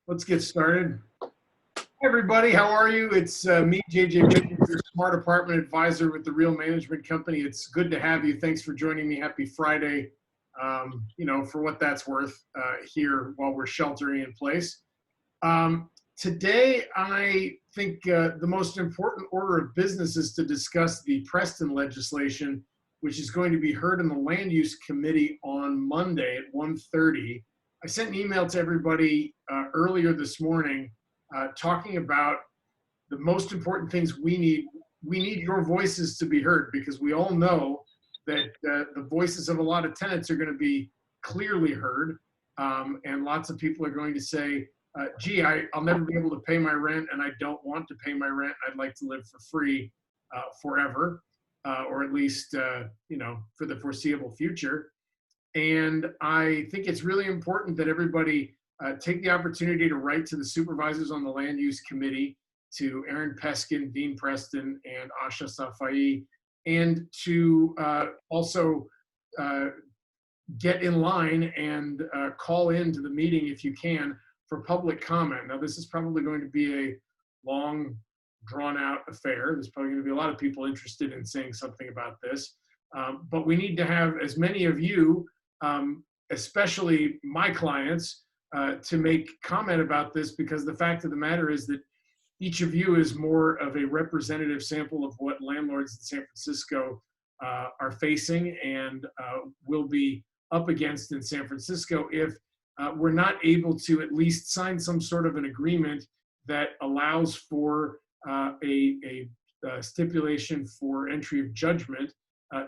Let's get started. Hi, everybody. How are you? It's me, JJ Pickens, your smart apartment advisor with the Real Management Company. It's good to have you. Thanks for joining me. Happy Friday. For what that's worth here while we're sheltering in place. Today, I think the most important order of business is to discuss the Preston legislation, which is going to be heard in the Land Use Committee on Monday at 1:30. I sent an email to everybody earlier this morning talking about the most important things we need. We need your voices to be heard because we all know that the voices of a lot of tenants are going to be clearly heard. And lots of people are going to say, gee, I'll never be able to pay my rent and I don't want to pay my rent. I'd like to live for free forever, or at least, for the foreseeable future. And I think it's really important that everybody take the opportunity to write to the supervisors on the Land Use Committee, to Aaron Peskin, Dean Preston, and Asha Safai, and to also get in line and call into the meeting if you can for public comment. Now, this is probably going to be a long, drawn-out affair. There's probably going to be a lot of people interested in saying something about this. But we need to have as many of you, especially my clients, to make comment about this, because the fact of the matter is that each of you is more of a representative sample of what landlords in San Francisco are facing and will be up against in San Francisco if we're not able to at least sign some sort of an agreement that allows for a stipulation for entry of judgment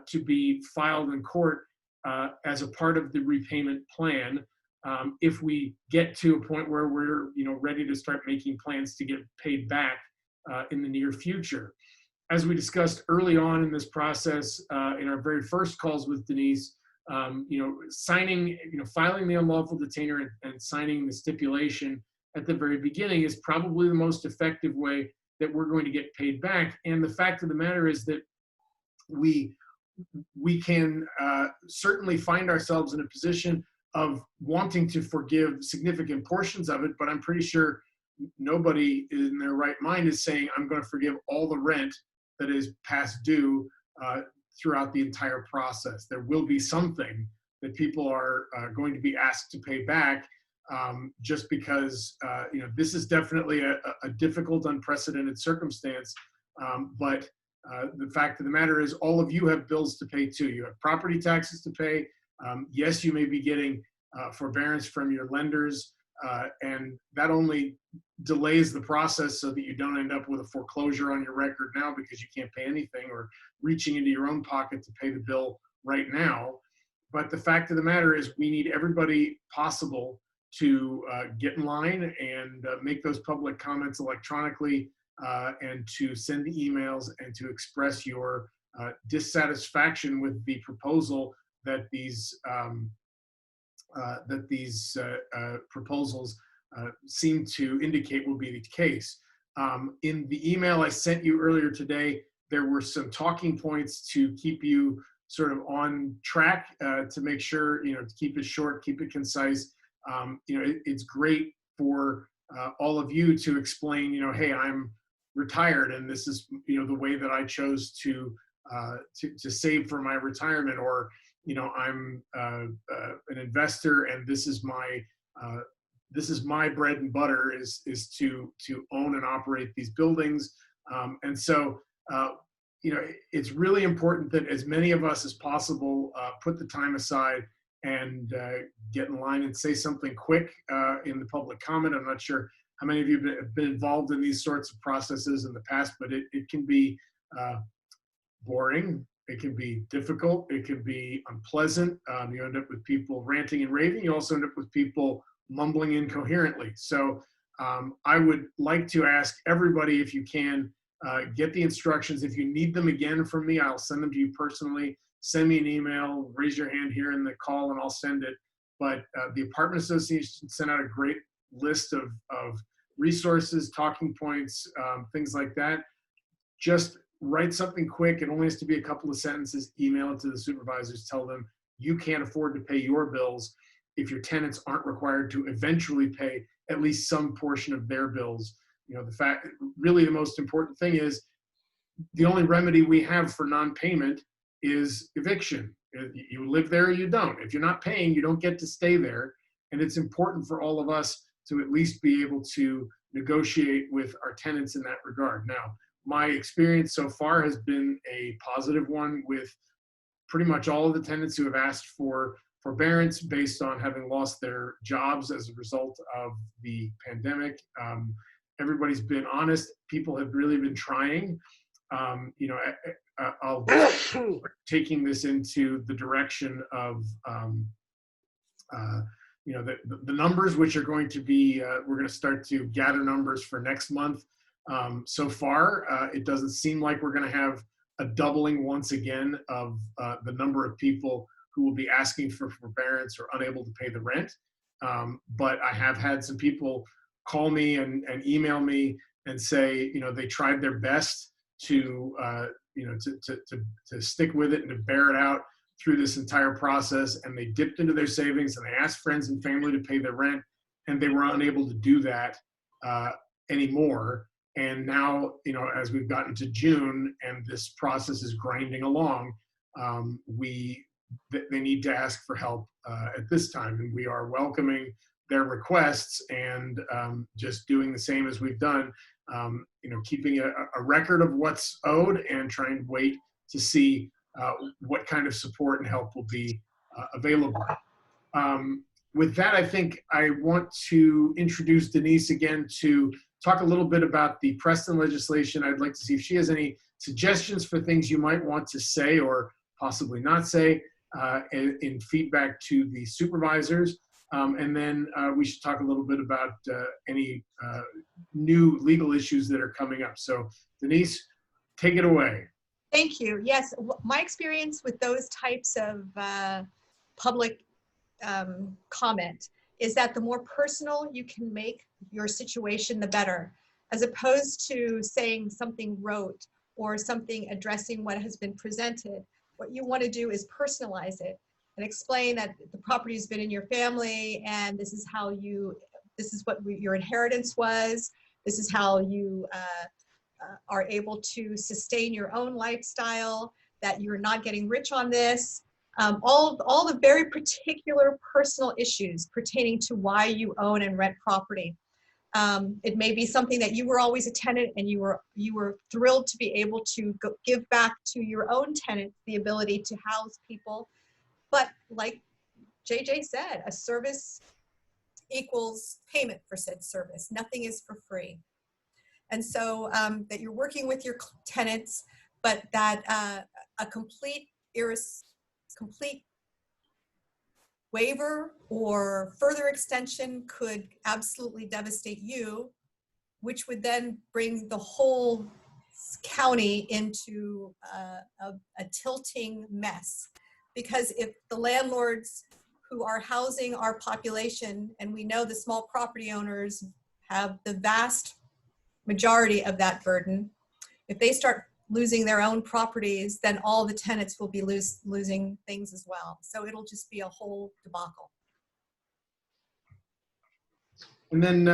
to be filed in court as a part of the repayment plan. If we get to a point where we're ready to start making plans to get paid back in the near future. As we discussed early on in this process, in our very first calls with Denise, signing, filing the unlawful detainer and signing the stipulation at the very beginning is probably the most effective way that we're going to get paid back. And the fact of the matter is that we can certainly find ourselves in a position of wanting to forgive significant portions of it, but I'm pretty sure nobody in their right mind is saying, I'm going to forgive all the rent that is past due throughout the entire process. There will be something that people are going to be asked to pay back, just because this is definitely a difficult, unprecedented circumstance. But the fact of the matter is all of you have bills to pay too. You have property taxes to pay. Yes, you may be getting forbearance from your lenders, and that only delays the process so that you don't end up with a foreclosure on your record now because you can't pay anything, or reaching into your own pocket to pay the bill right now. But the fact of the matter is we need everybody possible to get in line and make those public comments electronically, and to send the emails and to express your dissatisfaction with the proposal that these proposals seem to indicate will be the case. In the email I sent you earlier today, there were some talking points to keep you sort of on track, to make sure, to keep it short, keep it concise. It's great for all of you to explain, hey, I'm retired and this is, the way that I chose to save for my retirement, or I'm an investor and this is my bread and butter is to own and operate these buildings. And so, it's really important that as many of us as possible put the time aside and get in line and say something quick in the public comment. I'm not sure how many of you have been involved in these sorts of processes in the past, but it can be boring. It can be difficult. It can be unpleasant. You end up with people ranting and raving. You also end up with people mumbling incoherently. So I would like to ask everybody, if you can, get the instructions. If you need them again from me, I'll send them to you personally. Send me an email, raise your hand here in the call, and I'll send it. But the Apartment Association sent out a great list of resources, talking points, things like that. Just write something quick. It only has to be a couple of sentences. Email it to the supervisors. Tell them you can't afford to pay your bills. if your tenants aren't required to eventually pay at least some portion of their bills. You know, the fact, really the most important thing is the only remedy we have for non-payment is eviction. You live there or you don't. If you're not paying, you don't get to stay there. And it's important for all of us to at least be able to negotiate with our tenants in that regard. Now, my experience so far has been a positive one with pretty much all of the tenants who have asked for forbearance based on having lost their jobs as a result of the pandemic. Everybody's been honest. People have really been trying. You know, I'll taking this into the direction of, you know, the numbers, which are going to be, we're going to start to gather numbers for next month. So far, it doesn't seem like we're going to have a doubling once again of the number of people who will be asking for forbearance or unable to pay the rent. But I have had some people call me and email me and say, you know, they tried their best to, you know, to stick with it and to bear it out through this entire process. And they dipped into their savings and they asked friends and family to pay their rent, and they were unable to do that anymore. And now, you know, as we've gotten to June and this process is grinding along, they need to ask for help at this time. And we are welcoming their requests and just doing the same as we've done, you know, keeping a record of what's owed and trying to wait to see what kind of support and help will be available. With that, I think I want to introduce Denise again to talk a little bit about the Preston legislation. I'd like to see if she has any suggestions for things you might want to say or possibly not say in feedback to the supervisors. And then we should talk a little bit about any new legal issues that are coming up. So Denise, take it away. Thank you. Yes, my experience with those types of public comment is that the more personal you can make your situation, the better, as opposed to saying something rote or something addressing what has been presented. What you want to do is personalize it and explain that the property has been in your family and this is how you, this is what your inheritance was, this is how you are able to sustain your own lifestyle, that you're not getting rich on this. All the very particular personal issues pertaining to why you own and rent property. It may be something that you were always a tenant and you were thrilled to be able to give back to your own tenants the ability to house people. But like JJ said, a service equals payment for said service. Nothing is for free. And so that you're working with your tenants, but that a complete waiver or further extension could absolutely devastate you, which would then bring the whole county into a tilting mess. Because if the landlords who are housing our population, and we know the small property owners have the vast majority of that burden, if they start losing their own properties, then all the tenants will be losing things as well. So it'll just be a whole debacle. And then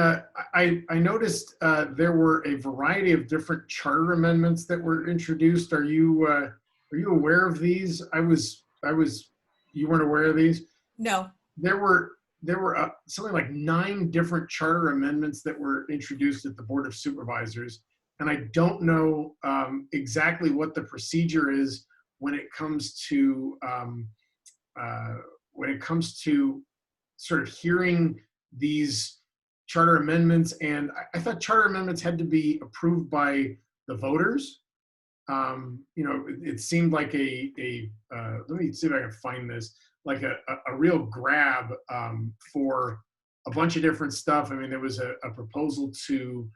I noticed there were a variety of different charter amendments that were introduced. Are you aware of these? You weren't aware of these? No. There were something like 9 different charter amendments that were introduced at the Board of Supervisors. And I don't know exactly what the procedure is when it comes to sort of hearing these charter amendments. And I thought charter amendments had to be approved by the voters. You know, it seemed like let me see if I can find this, like a real grab for a bunch of different stuff. I mean, there was a proposal to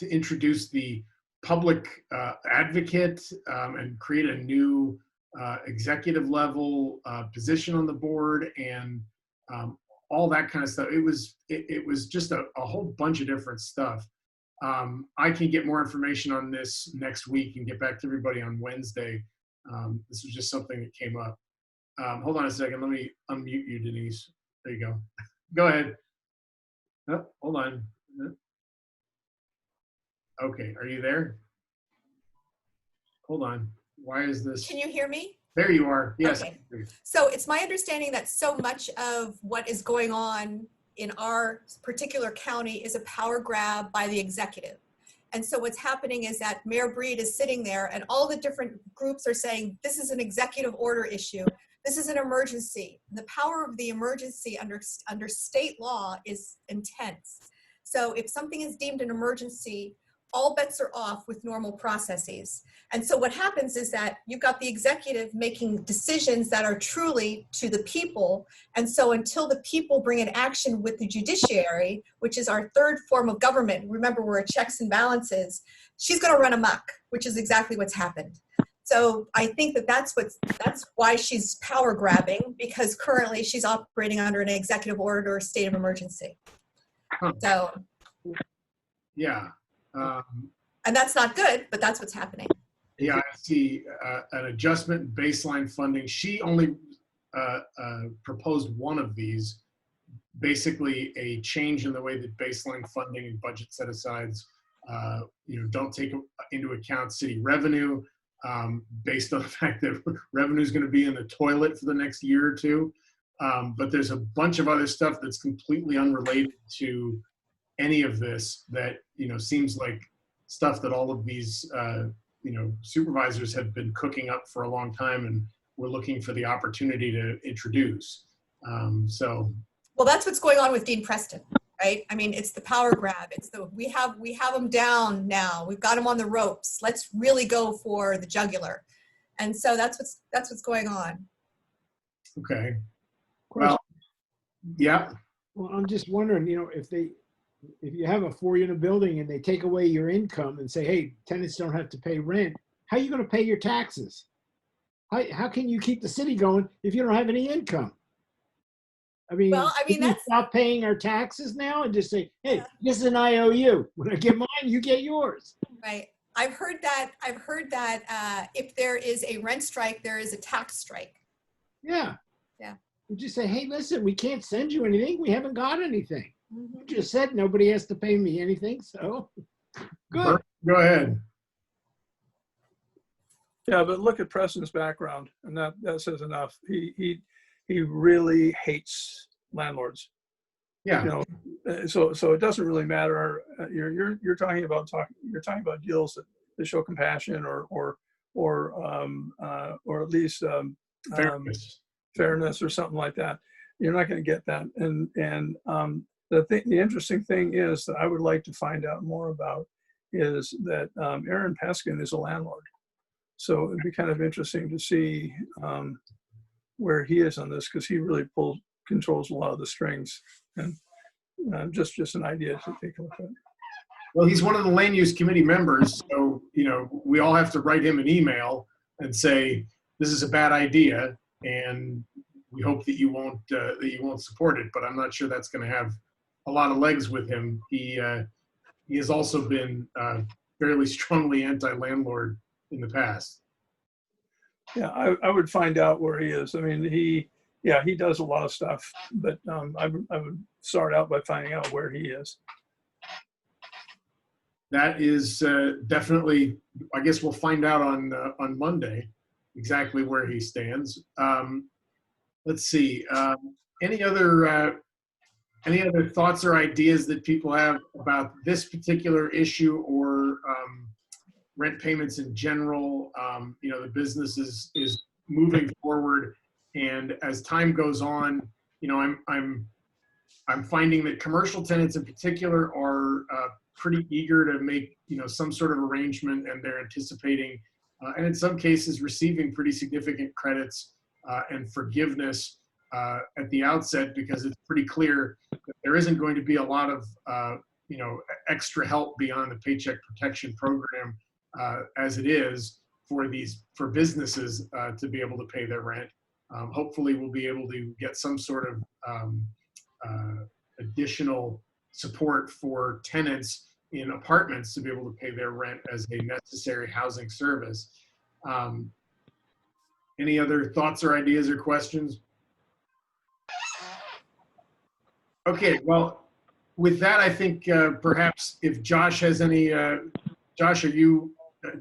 introduce the public advocate and create a new executive level position on the board, and all that kind of stuff. It was just a whole bunch of different stuff. I can get more information on this next week and get back to everybody on Wednesday. This was just something that came up. Hold on a second. Let me unmute you, Denise. There you go. Go ahead. Oh, hold on. Okay, are you there? Hold on. Why is this? Can you hear me? There you are. Yes. Okay. So it's my understanding that so much of what is going on in our particular county is a power grab by the executive. And so what's happening is that Mayor Breed is sitting there and all the different groups are saying, this is an executive order issue. This is an emergency. The power of the emergency under state law is intense. So if something is deemed an emergency, all bets are off with normal processes. And so what happens is that you've got the executive making decisions that are truly to the people. And so until the people bring an action with the judiciary, which is our third form of government, remember we're a checks and balances, she's going to run amok, which is exactly what's happened. So I think that that's why she's power grabbing, because currently she's operating under an executive order or state of emergency. So yeah. And that's not good, but that's what's happening. Yeah, I see an adjustment in baseline funding. She only proposed one of these, basically a change in the way that baseline funding and budget set-asides, don't take into account city revenue, based on the fact that revenue is going to be in the toilet for the next year or two. But there's a bunch of other stuff that's completely unrelated to any of this that, seems like stuff that all of these, supervisors have been cooking up for a long time, and we're looking for the opportunity to introduce. Well, that's what's going on with Dean Preston, right? I mean, it's the power grab. It's we have them down now. We've got them on the ropes. Let's really go for the jugular. And so that's what's going on. Okay. Well, yeah. Well, I'm just wondering, if you have a 4-unit building and they take away your income and say, hey, tenants don't have to pay rent, how are you going to pay your taxes? How can you keep the city going if you don't have any income? Can we stop paying our taxes now and just say, hey, this is an IOU. When I get mine, you get yours. Right. I've heard that if there is a rent strike, there is a tax strike. Yeah. Yeah. You just say, hey, listen, we can't send you anything. We haven't got anything. Mm-hmm. You just said nobody has to pay me anything, so good. Go ahead. Yeah, but look at Preston's background, and that says enough. He really hates landlords. Yeah. So it doesn't really matter. You're talking about deals that show compassion or at least fairness or something like that. You're not going to get that. And the interesting thing is that I would like to find out more about is that Aaron Peskin is a landlord. So it'd be kind of interesting to see where he is on this, because he really controls a lot of the strings. And just an idea to take a look at. Well, he's one of the land use committee members, so we all have to write him an email and say this is a bad idea, and we hope that you won't support it. But I'm not sure that's going to have a lot of legs with him. He has also been fairly strongly anti-landlord in the past. Yeah, I would find out where he is. I mean, he does a lot of stuff, but I would start out by finding out where he is. That is definitely, I guess we'll find out on Monday exactly where he stands. Let's see. Any other thoughts or ideas that people have about this particular issue or rent payments in general? The business is moving forward, and as time goes on, I'm finding that commercial tenants in particular are pretty eager to make some sort of arrangement, and they're anticipating and in some cases receiving pretty significant credits and forgiveness at the outset, because it's pretty clear that there isn't going to be a lot of extra help beyond the Paycheck Protection Program as it is for businesses to be able to pay their rent. Hopefully we'll be able to get some sort of additional support for tenants in apartments to be able to pay their rent as a necessary housing service. Any other thoughts or ideas or questions? Okay, well, with that, I think perhaps if Josh has any, Josh, do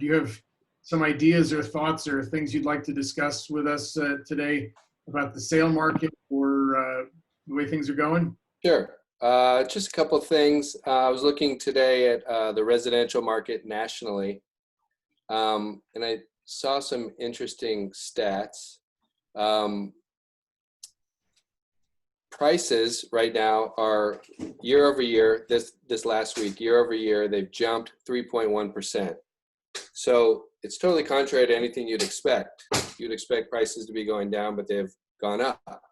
you have some ideas or thoughts or things you'd like to discuss with us today about the sale market or the way things are going? Sure. Just a couple of things. I was looking today at the residential market nationally, and I saw some interesting stats. Prices right now are year over year, this last week, year over year, they've jumped 3.1%. So it's totally contrary to anything you'd expect. You'd expect prices to be going down, but they've gone up.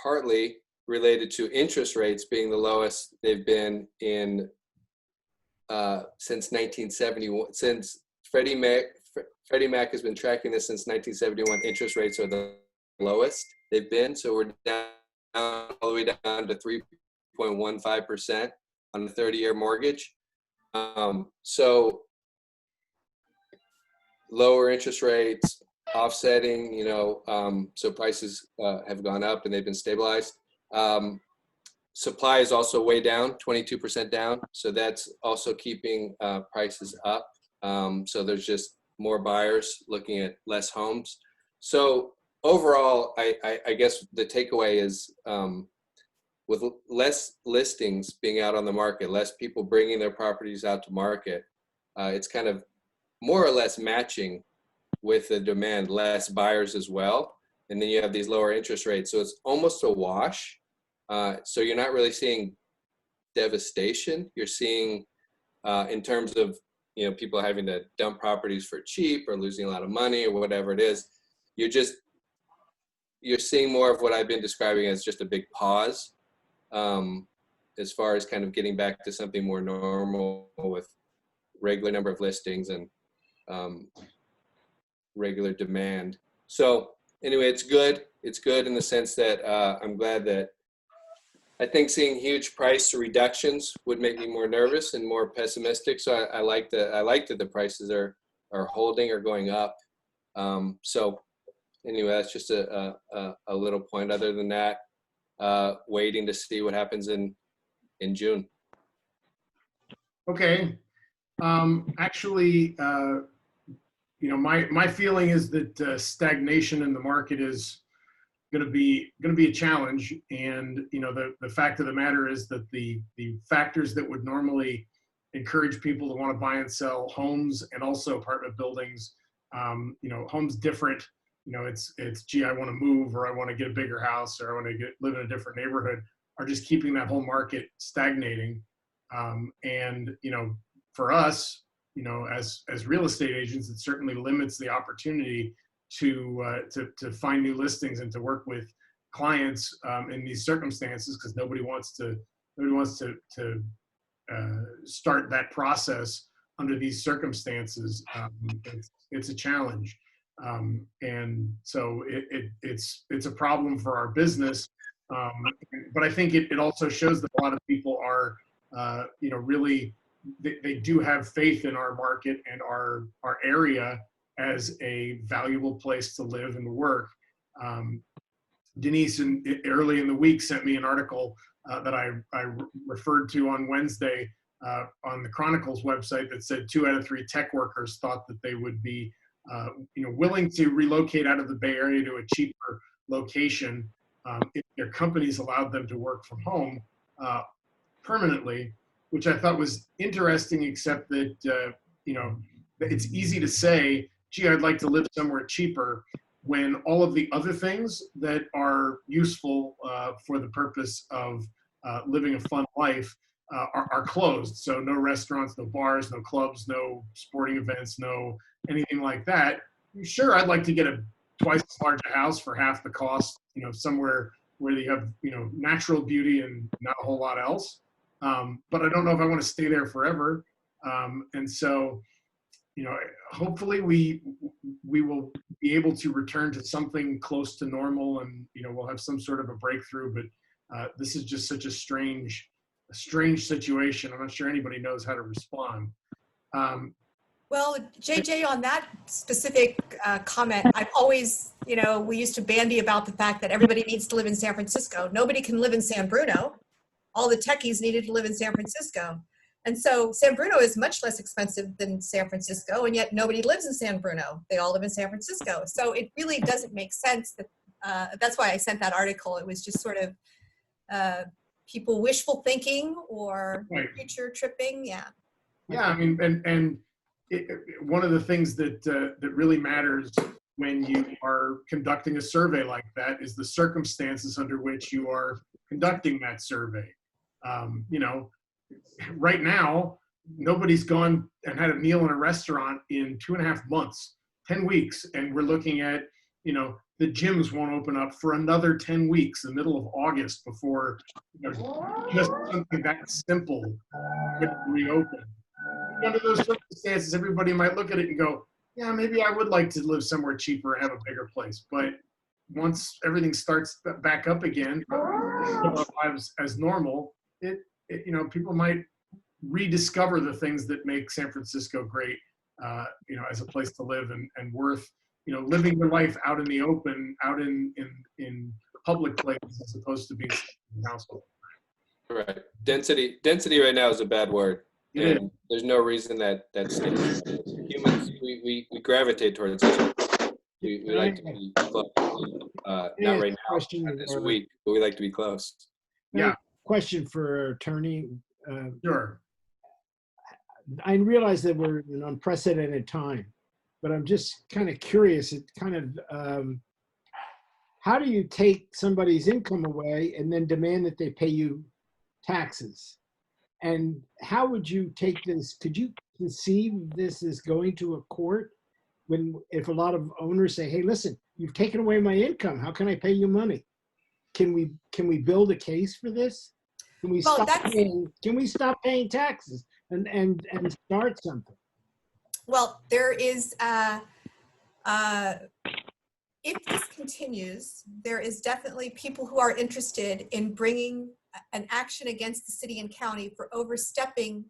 Partly related to interest rates being the lowest they've been in since 1971. Since Freddie Mac has been tracking this since 1971. Interest rates are the lowest they've been. So we're down all the way down to 3.15% on a 30-year mortgage. So lower interest rates offsetting, so prices have gone up and they've been stabilized. Supply is also way down, 22% down. So that's also keeping prices up. So there's just more buyers looking at less homes. So overall, I guess the takeaway is with less listings being out on the market, less people bringing their properties out to market, it's kind of more or less matching with the demand, less buyers as well. And then you have these lower interest rates. So it's almost a wash. So you're not really seeing devastation. You're seeing in terms of, people having to dump properties for cheap or losing a lot of money or whatever it is. You're seeing more of what I've been describing as just a big pause as far as kind of getting back to something more normal with regular number of listings and regular demand. So anyway, it's good. It's good in the sense that I'm glad that I think seeing huge price reductions would make me more nervous and more pessimistic. So I like that the prices are holding or going up. So anyway, that's just a little point. Other than that, waiting to see what happens in June. Okay. Actually, my feeling is that stagnation in the market is going to be a challenge. And the fact of the matter is that the factors that would normally encourage people to want to buy and sell homes and also apartment buildings, homes different. It's gee, I want to move, or I want to get a bigger house, or I want to live in a different neighborhood, are just keeping that whole market stagnating. And for us, as real estate agents, it certainly limits the opportunity to find new listings and to work with clients in these circumstances, because nobody wants to start that process under these circumstances. It's a challenge, and so it's a problem for our business. But I think it also shows that a lot of people are really they do have faith in our market and our area as a valuable place to live and work. Denise, early in the week, sent me an article that I referred to on Wednesday on the Chronicles website that said 2 out of 3 tech workers thought that they would be willing to relocate out of the Bay Area to a cheaper location if their companies allowed them to work from home permanently, which I thought was interesting, except that it's easy to say, gee, I'd like to live somewhere cheaper, when all of the other things that are useful for the purpose of living a fun life are closed. So no restaurants, no bars, no clubs, no sporting events, no anything like that. Sure, I'd like to get a twice as large a house for half the cost, somewhere where you have, natural beauty and not a whole lot else. But I don't know if I want to stay there forever. And so, hopefully we will be able to return to something close to normal, and we'll have some sort of a breakthrough. But this is just such a strange situation. I'm not sure anybody knows how to respond. Well, JJ, on that specific comment, I've always, we used to bandy about the fact that everybody needs to live in San Francisco. Nobody can live in San Bruno. All the techies needed to live in San Francisco. And so San Bruno is much less expensive than San Francisco, and yet nobody lives in San Bruno. They all live in San Francisco. So it really doesn't make sense that, that's why I sent that article. It was just sort of people wishful thinking or Right. future tripping. Yeah. Yeah, I mean, one of the things that really matters when you are conducting a survey like that is the circumstances under which you are conducting that survey. Right now, nobody's gone and had a meal in a restaurant in 2.5 months, 10 weeks, and we're looking at, the gyms won't open up for another 10 weeks, the middle of August, before just something that simple would reopen. Under those circumstances, everybody might look at it and go, yeah, maybe I would like to live somewhere cheaper and have a bigger place. But once everything starts back up again, our lives as normal, people might rediscover the things that make San Francisco great, as a place to live and worth, living your life out in the open, out in public places, as opposed to being in a household. Right. Density right now is a bad word. And there's no reason that stays. Humans, we gravitate towards it. We like to be close. Not right now, not this week, but we like to be close. Yeah. Question for attorney. Sure. I realize that we're in an unprecedented time, but I'm just kind of curious. It kind of, how do you take somebody's income away and then demand that they pay you taxes? And how would you take this? Could you conceive this as going to a court if a lot of owners say, hey, listen, you've taken away my income. How can I pay you money? Can we build a case for this? Can we stop paying taxes and start something? Well, there is, if this continues, there is definitely people who are interested in bringing an action against the city and county for overstepping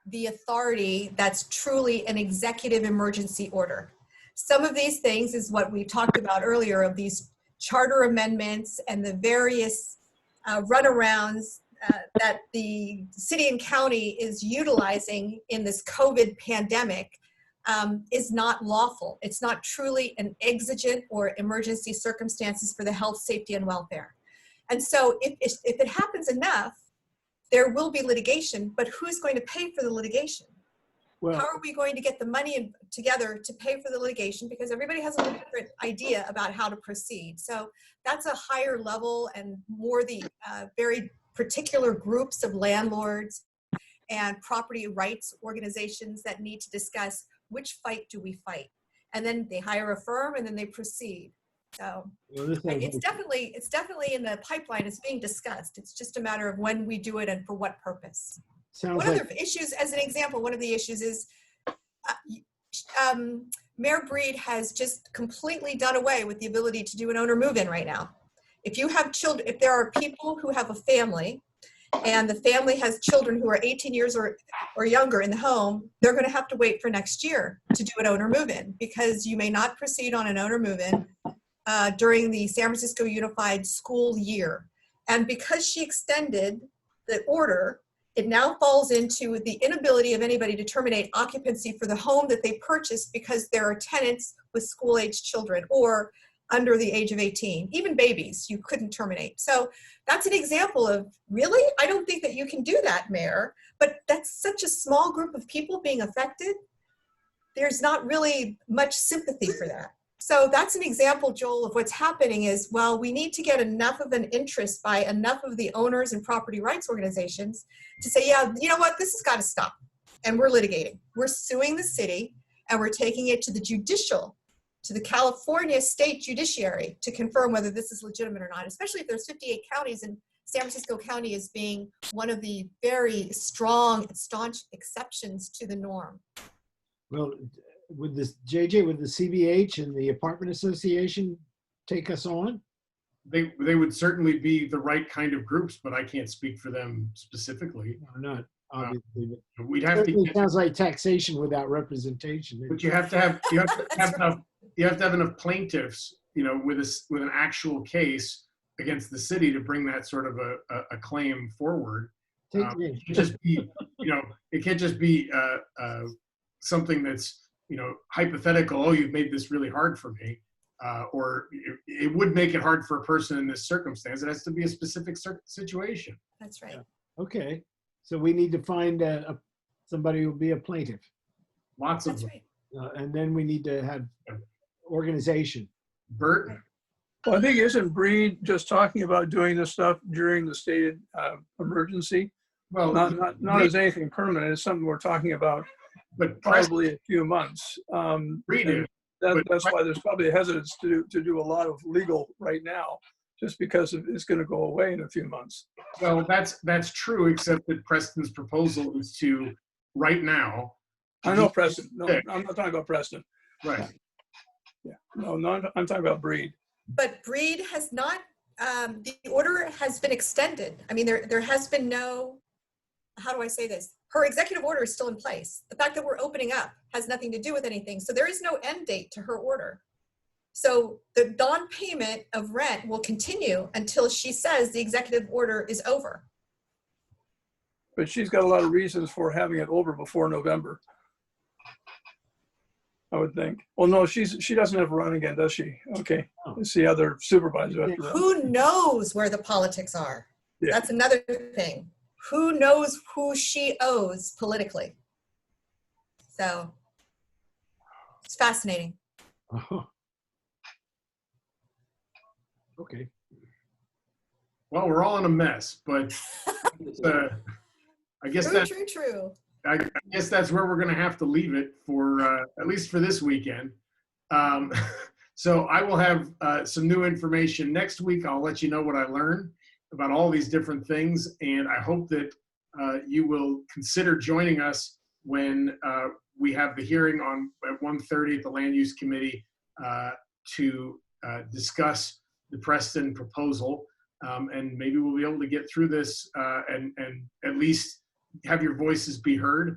the authority that's truly an executive emergency order. Some of these things is what we talked about earlier, of these charter amendments and the various runarounds that the city and county is utilizing in this COVID pandemic is not lawful. It's not truly an exigent or emergency circumstances for the health, safety, and welfare. And so if it happens enough, there will be litigation, but who's going to pay for the litigation? Well, how are we going to get the money together to pay for the litigation? Because everybody has a different idea about how to proceed. So that's a higher level and more the very particular groups of landlords and property rights organizations that need to discuss which fight do we fight. And then they hire a firm and then they proceed. So it's definitely in the pipeline. It's being discussed. It's just a matter of when we do it and for what purpose. One of the issues, as an example, one of the issues is Mayor Breed has just completely done away with the ability to do an owner move-in right now. If you have children, if there are people who have a family and the family has children who are 18 years or younger in the home, they're going to have to wait for next year to do an owner move-in, because you may not proceed on an owner move-in during the San Francisco Unified School year. And because she extended the order, it now falls into the inability of anybody to terminate occupancy for the home that they purchased because there are tenants with school-age children or under the age of 18. Even babies, you couldn't terminate. So that's an example of, really? I don't think that you can do that, Mayor. But that's such a small group of people being affected. There's not really much sympathy for that. So that's an example, Joel, of what's happening is, well, we need to get enough of an interest by enough of the owners and property rights organizations to say, yeah, you know what, this has got to stop. And we're litigating. We're suing the city and we're taking it to the California state judiciary to confirm whether this is legitimate or not, especially if there's 58 counties and San Francisco County is being one of the very strong and staunch exceptions to the norm. Well, would the CBH and the Apartment Association take us on? They would certainly be the right kind of groups, but I can't speak for them specifically. No, not. obviously. But We'd have to, certainly sounds like taxation without representation. but you have to have enough plaintiffs, with an actual case against the city to bring that sort of a claim forward. It can't just be, it can't just be something that's, hypothetical. Oh, you've made this really hard for me. Or it would make it hard for a person in this circumstance. It has to be a specific situation. That's right. Yeah. Okay. So we need to find somebody who will be a plaintiff. Lots of That's them. right. And then we need to have organization. Burton. Well, I think isn't Breed just talking about doing this stuff during the stated emergency? Well, Not as anything permanent. It's something we're talking about but probably a few months. Breed is. That's why there's probably a hesitance to do a lot of legal right now, just because it's going to go away in a few months. Well, that's true, except that Preston's proposal is to, right now. I know Preston. No, I'm not talking about Preston. Right. Yeah. No, I'm talking about Breed. But Breed has not, the order has been extended. I mean, there has been no, how do I say this? Her executive order is still in place. The fact that we're opening up has nothing to do with anything. So there is no end date to her order. So the non-payment of rent will continue until she says the executive order is over. But she's got a lot of reasons for having it over before November, I would think. Well, no, she doesn't have to run again, does she? Okay. It's the other supervisor. Have to run. Who knows where the politics are? Yeah. That's another thing. Who knows who she owes politically? So it's fascinating. Oh. Okay. Well, we're all in a mess, but I guess True. I guess that's where we're going to have to leave it for at least for this weekend. So I will have some new information next week. I'll let you know what I learned about all these different things, and I hope that you will consider joining us when we have the hearing at 1:30 at the Land Use Committee to discuss the Preston proposal, and maybe we'll be able to get through this and at least have your voices be heard.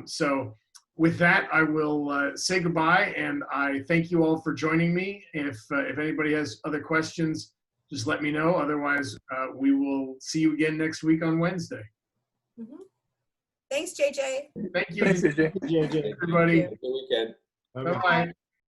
So with that, I will say goodbye, and I thank you all for joining me. If anybody has other questions, just let me know. Otherwise, we will see you again next week on Wednesday. Mm-hmm. Thanks, JJ. Thank you. Thanks, AJ. JJ. Everybody. Good weekend. Bye-bye. Bye-bye.